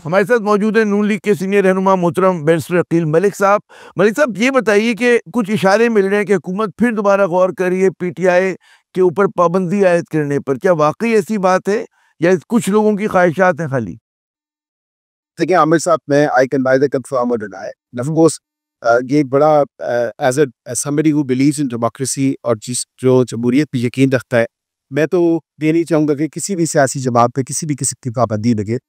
हमारे साथ मौजूद है नून लीग के सीनियर रहनुमा मोहतरम बैरिस्टर अकील मलिक साहब। मलिक साहब, ये बताइए कि कुछ इशारे मिल रहे हैं कि हुकूमत फिर दोबारा गौर कर रही है पीटीआई के ऊपर पाबंदी आयद करने पर। क्या वाकई ऐसी बात है या कुछ लोगों की ख्वाहिशात हैं खाली? देखिए आमिर साहब, मैं I can neither confirm or deny. And of course, ये एक बड़ा as somebody who believes in democracy और जो जमहूरियत पे यकीन रखता है, मैं तो ये नहीं चाहूँगा कि किसी भी सियासी जमात पे किसी भी किस्म की पाबंदी लगे।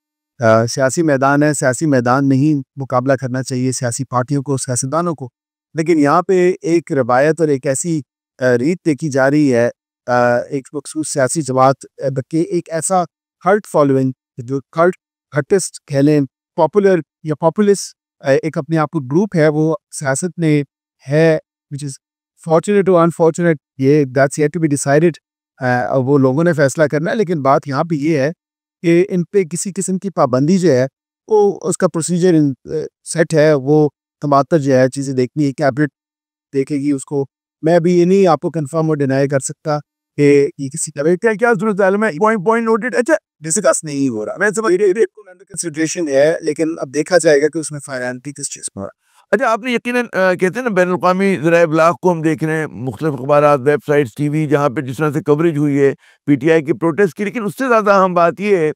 सियासी मैदान है, सियासी मैदान में ही मुकाबला करना चाहिए सियासी पार्टियों को, सियासतदानों को। लेकिन यहाँ पे एक रवायत और एक ऐसी रीत देखी जा रही है, एक मखसूस सियासी जमात बल्कि एक ऐसा हर्ट फॉलोइंग, जो हर्टिस्ट कह लें, पॉपुलर या पॉपुलिस्ट एक अपने आप को ग्रुप है, वो सियासत में है, विच इज़ फॉर्चुनेट और अनफॉर्चुनेट, ये that's yet to be decided. वो लोगों ने फैसला करना है। लेकिन बात यहाँ पे ये है कि इन पे किसी किस्म की पाबंदी जो है, वो उसका प्रोसीजर सेट है, वो तमातर जो है चीज़ें देखनी है, कैबिनेट देखेगी उसको। मैं अभी ये नहीं आपको कंफर्म और डिनाई कर सकता कि ये किसी क्या सूरत हाल में पॉइंट नोटेड। अच्छा, डिस्कस नहीं हो रहा, मैं समझ अंडर कंसिडरेशन है, लेकिन अब देखा जाएगा कि उसमें फाइनलिटी किस चीज़ पर। अच्छा, आपने यकीनन कहते हैं ना, बैनुल-अक़वामी ज़राए इब्लाग़ को हम देख रहे हैं, मुख्तलिफ़ अख़बारात, वेबसाइट्स, टीवी, जहाँ पे जिस तरह से कवरेज हुई है पीटीआई के प्रोटेस्ट की। लेकिन उससे ज़्यादा अहम बात ये है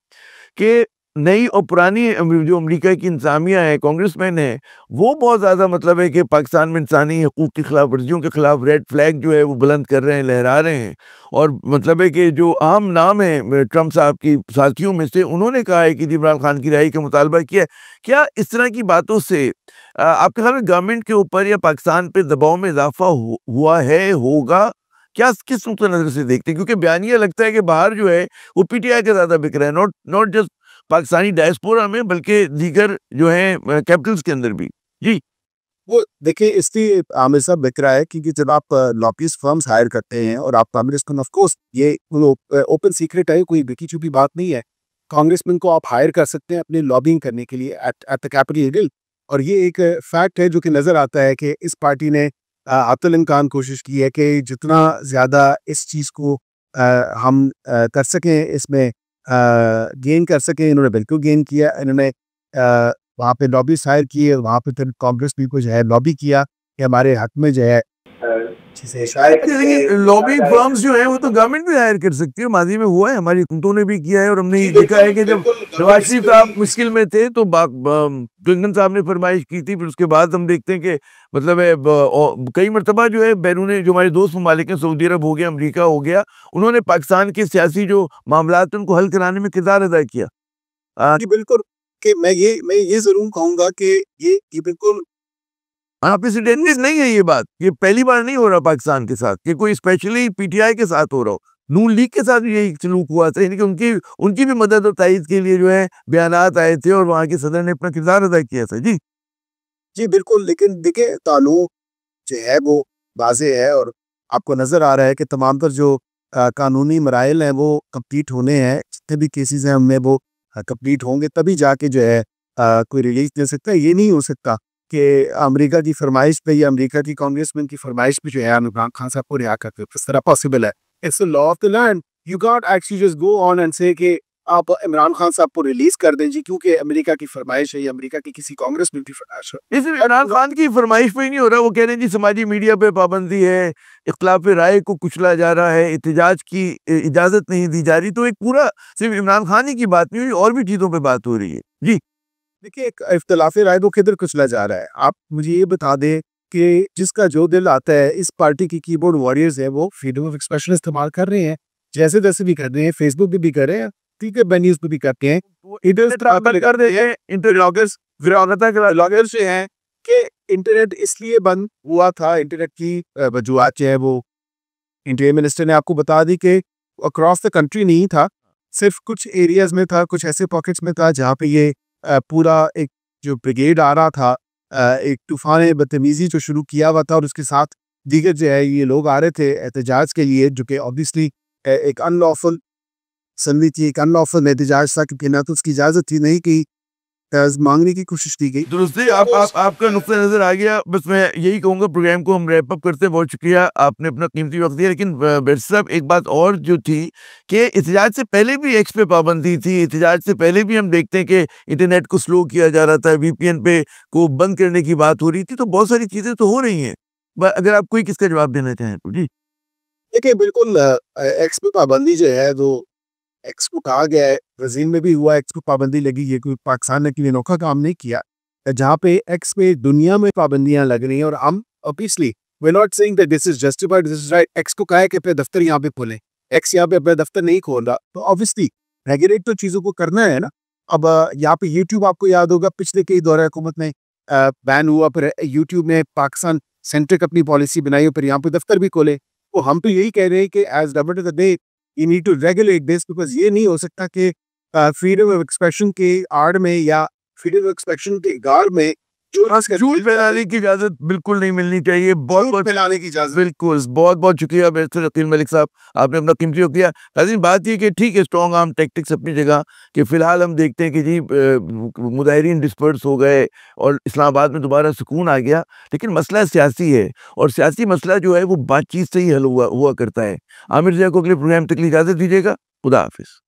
कि नई और पुरानी जो अमेरिका की इंतज़ामिया है, कांग्रेसमैन है, वो बहुत ज़्यादा मतलब है कि पाकिस्तान में इंसानी हकूक़ की खिलाफ़ वर्जियों के खिलाफ़ रेड फ्लैग जो है वो बुलंद कर रहे हैं, लहरा रहे हैं। और मतलब है कि जो आम नाम है ट्रंप साहब की साथियों में से, उन्होंने कहा है कि इमरान खान की रिहाई का मुतालबा किया है। क्या इस तरह की बातों से आपके ख़्याल में गवर्नमेंट के ऊपर या पाकिस्तान पे दबाव में इज़ाफ़ा हुआ है, होगा? क्या किस नुक्ते नज़र से देखते हैं? क्योंकि बयानिया लगता है कि बाहर जो है वो पीटीआई का ज़्यादा बिक रहा है, not not just Pakistani diaspora में, बल्कि दीगर जो हैं कैपिटल्स के अंदर भी। जी। वो देखिए, इसलिए आमिर साहब बिक रहा है क्योंकि जब आप लॉबिस्ट फर्म्स हायर करते हैं और आप कांग्रेस को, ऑफ कोर्स ये ओपन सीक्रेट है, कोई बिकी छुपी बात नहीं है। कांग्रेसमैन को आप हायर कर सकते हैं अपनी लॉबिंग करने के लिए at at the Capitol Hill. और ये एक फैक्ट है जो कि नज़र आता है कि इस पार्टी ने अतल इम्कान कोशिश की है कि जितना ज़्यादा इस चीज़ को हम कर सकें, इसमें गेन कर सकें। इन्होंने बिल्कुल गेन किया। इन्होंने वहाँ पे लॉबिस्ट हायर किए, वहाँ पे फिर कांग्रेस भी को जो है लॉबी किया कि हमारे हक में जो है चीज़ें शायद। देखिए, लॉबी फर्म्स जो हैं वो तो गवर्नमेंट भी हायर कर सकती है, माजी में हुआ है, हमारी हुकूमतों ने भी किया है। और हमने ये देखा है कि जब नवाज शरीफ साहब मुश्किल में थे तो क्लिंटन साहब ने फरमाइश की थी, फिर उसके बाद हम देखते हैं कि मतलब है कई मरतबा जो है बैरून जो हमारे दोस्त ममालिक हैं, सऊदी अरब हो गया, अमरीका हो गया, उन्होंने पाकिस्तान के सियासी जो मामलात हैं उनको हल कराने में किरदार अदा किया। जी बिल्कुल, कि मैं ये ज़रूर कहूँगा कि ये बिल्कुल अनप्रेसिडेंटेड नहीं है ये बात। ये पहली बार नहीं हो रहा पाकिस्तान के साथ कि कोई स्पेशली पीटीआई के साथ हो रहा हो। नून लीग के साथ भी यही सलूक हुआ था, यानी कि उनकी उनकी भी मदद और तायद के लिए जो है बयानात आए थे और वहाँ के सदर ने अपना किरदार अदा किया था। जी। जी बिल्कुल, लेकिन देखिए ताल्लुक जो है वो वाज़ेह है और आपको नज़र आ रहा है कि तमाम तर जो कानूनी मराइल हैं वो कंप्लीट होने हैं। जितने भी केसेज़ हैं उनमें वो कंप्लीट होंगे, तभी जाके जो है कोई रिलीज़ दे सकता है। ये नहीं हो सकता कि अमेरिका की फ़रमाइश पे या अमेरिका की कांग्रेसमैन की फ़रमाइश पे जो है इमरान खान साहब को रिहा कर दो। किस तरह पॉसिबल है? It's the law of the land. You can't actually just go on and से कि आप इमरान खान साहब को रिलीज़ कर दें जी, क्योंकि अमेरिका की फ़रमाइश है या अमेरिका की किसी कांग्रेसमैन की फ़रमाइश है। इसमें इमरान खान की फरमाइश पे ही नहीं हो रहा। वो कह रहे हैं जी समाजी मीडिया पे पाबंदी है, इख्तिलाफ राय को कुचला जा रहा है, एहतजाज की इजाज़त नहीं दी जा रही। तो एक पूरा सिर्फ इमरान खान ही की बात नहीं हुई, और भी चीज़ों पे बात हो रही है। जी। देखिए, एक इख्तिलाफ़ राय को किधर कुचला जा रहा है? आप मुझे ये बता दें कि जिसका जो दिल आता है, इस पार्टी की कीबोर्ड वॉरियर्स हैं, वो फ्रीडम ऑफ एक्सप्रेशन इस्तेमाल कर रहे हैं। जैसे-तैसे भी कर रहे हैं, फेसबुक पे भी कर रहे हैं, ठीक है, वेन्यूज़ पे भी करते हैं। इधर कर रहे हैं इंटरलॉगर्स, व्लॉगर्स जो हैं कि इंटरनेट इसलिए बंद हुआ था, इंटरनेट की वजूहात जो है वो इंटीरियर मिनिस्टर ने आपको बता दी कि अक्रॉस द कंट्री नहीं था, सिर्फ कुछ एरियाज़ में था, कुछ ऐसे पॉकेट्स में था जहाँ पे ये पूरा एक जो ब्रिगेड आ रहा था, एक तूफ़ान बदतमीज़ी जो शुरू किया हुआ था और उसके साथ दीगर जो है ये लोग आ रहे थे एहतजाज के लिए, जो कि ऑब्वियसली एक अनलॉफुल संधि थी, एक अनलॉफुल एहतजाज था, क्योंकि ना तो उसकी इजाज़त थी, नहीं की मांगने की कोशिश की गई। दुरुस्त है, आपका नुक्ता नज़र आ गया। बस मैं यही कहूँगा, प्रोग्राम को हम रैप अप करते हैं। बहुत शुक्रिया, आपने अपना कीमती वक़्त दिया। लेकिन बैरिस्टर साहब, एक बात और जो थी कि एहतजाज से पहले भी एक्स पे पाबंदी थी, एहतजाज से पहले भी हम देखते हैं कि इंटरनेट को स्लो किया जा रहा था, वीपीएन पे को बंद करने की बात हो रही थी, तो बहुत सारी चीज़ें तो हो रही हैं। अगर आप कोई किसका जवाब देना चाहें तो? जी। देखिए बिल्कुल एक्स पे पाबंदी जो है तो एक्स को कहा गया है, ब्राज़ील में भी हुआ, एक्स को पाबंदी लगी, ये कोई पाकिस्तान ने कोई अनोखा काम नहीं किया। जहाँ पे एक्स पे दुनिया में पाबंदियाँ लग रही हैं और हम obviously we are not saying that this is justified, this is right. X को कहा है कि अपने दफ्तर यहाँ पे खोलें, एक्स यहाँ पे अपना दफ्तर नहीं खोल रहा, तो ऑब्वियसली रेगुलेट तो चीज़ों को करना है ना। अब यहाँ पे यूट्यूब आपको याद होगा पिछले कई दौर हुकूमत में बैन हुआ, फिर यूट्यूब ने पाकिस्तान सेंट्रिक अपनी पॉलिसी बनाई और फिर यहाँ पे दफ्तर भी खोले। तो हम तो यही कह रहे हैं कि as government of the day you need to regulate this, because ये नहीं हो सकता कि फ्रीडम ऑफ एक्सप्रेशन की आड़ में या फ्रीडम ऑफ एक्सप्रेशन की गाड़ में झूठ फैलाने की इजाज़त बिल्कुल नहीं मिलनी चाहिए। बहुत-बहुत फैलाने की इजाज़त। बिल्कुल, बहुत-बहुत शुक्रिया बैरिस्टर अकील मलिक साहब, आपने अपना कीमती वक़्त दिया। नाज़रीन, बात ये कि ठीक है, स्ट्रॉन्ग आर्म टैक्टिक्स अपनी जगह, कि फ़िलहाल हम देखते हैं कि जी मुज़ाहिरीन डिस्पर्स हो गए और इस्लामाबाद में दोबारा सुकून आ गया। लेकिन मसला सियासी है, और सियासी मसला जो है वो बातचीत से ही हल हुआ करता है। आमिर ज़िया को अगले प्रोग्राम तक के लिए इजाज़त दीजिएगा। खुदा हाफ़िज़।